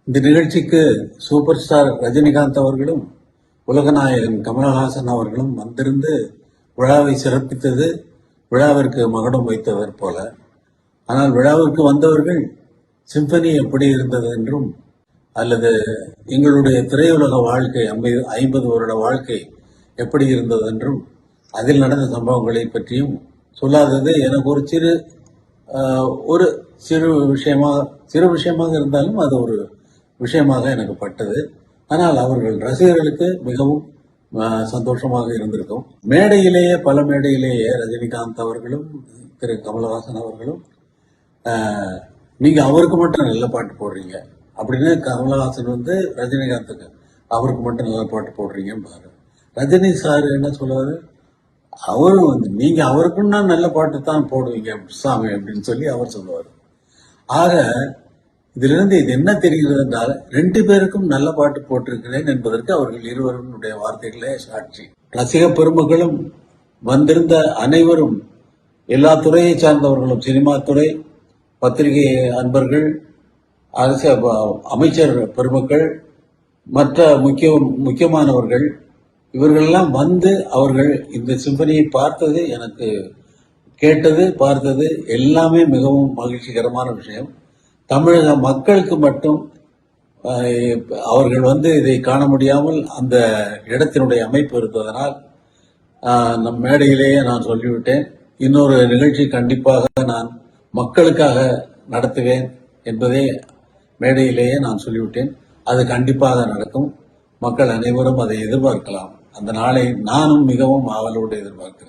இந்த நிகழ்ச்சிக்கு super star Rajinikanth அவர்களும் உலகநாயகன் கமலஹாசன் அவர்களும் வந்திருந்து விழாவை சிறப்பித்தது விழாவிற்கு மகுடம் வைத்தவர் போல. ஆனால் விழாவிற்கு வந்தவர்கள் சிம்பனி எப்படி இருந்தது என்றும் அல்லது எங்களுடைய திரையுலக வாழ்க்கை 50 வருட வாழ்க்கை எப்படி இருந்தது என்றும் அதில் நடந்த சம்பவங்களை பற்றியும் சொல்லாதது எனக்கு ஒரு சிறு விஷயமாக இருந்தாலும் அது ஒரு விஷயமாக எனக்கு பட்டது. ஆனால் அவர்கள் ரசிகர்களுக்கு மிகவும் சந்தோஷமாக இருந்திருக்கும். பல மேடையிலேயே ரஜினிகாந்த் அவர்களும் திரு கமலஹாசன் அவர்களும் நீங்க அவருக்கு மட்டும் நல்ல பாட்டு போடுறீங்க அப்படின்னு கமலஹாசன் ரஜினிகாந்துக்கு அவருக்கு மட்டும் நல்ல பாட்டு போடுறீங்க பாரு. ரஜினி சார் என்ன சொல்லுவாரு, அவரும் நீங்க அவருக்குன்னா நல்ல பாட்டு தான் போடுவீங்க சாமி அப்படின்னு சொல்லி அவர் சொல்லுவார். ஆக இதிலிருந்து இது என்ன தெரிகிறது என்றால் 2 பேருக்கும் நல்ல பாட்டு போட்டிருக்கிறேன் என்பதற்கு அவர்கள் இருவருடைய வார்த்தைகளே சாட்சி. ரசிக பெருமக்களும் வந்திருந்த அனைவரும் எல்லா துறையை சார்ந்தவர்களும், சினிமா துறை, பத்திரிகை அன்பர்கள், அரசு அமைச்சர் பெருமக்கள், மற்ற முக்கியமானவர்கள் இவர்களெல்லாம் அவர்கள் இந்த சிம்பனியை பார்த்தது, எனக்கு கேட்டது, பார்த்தது எல்லாமே மிகவும் மகிழ்ச்சிகரமான விஷயம். தமிழக மக்களுக்கு மட்டும் அவர்கள் இதை காண முடியாமல் அந்த இடத்தினுடைய அமைப்பு இருந்ததனால் நம் மேடையிலேயே நான் சொல்லிவிட்டேன், இன்னொரு நிகழ்ச்சி கண்டிப்பாக நான் மக்களுக்காக நடத்துவேன் என்பதை மேடையிலேயே நான் சொல்லிவிட்டேன். அது கண்டிப்பாக நடக்கும். மக்கள் அனைவரும் அதை எதிர்பார்க்கலாம். அந்த நாளை நானும் மிகவும் ஆவலோடு எதிர்பார்க்கிறேன்.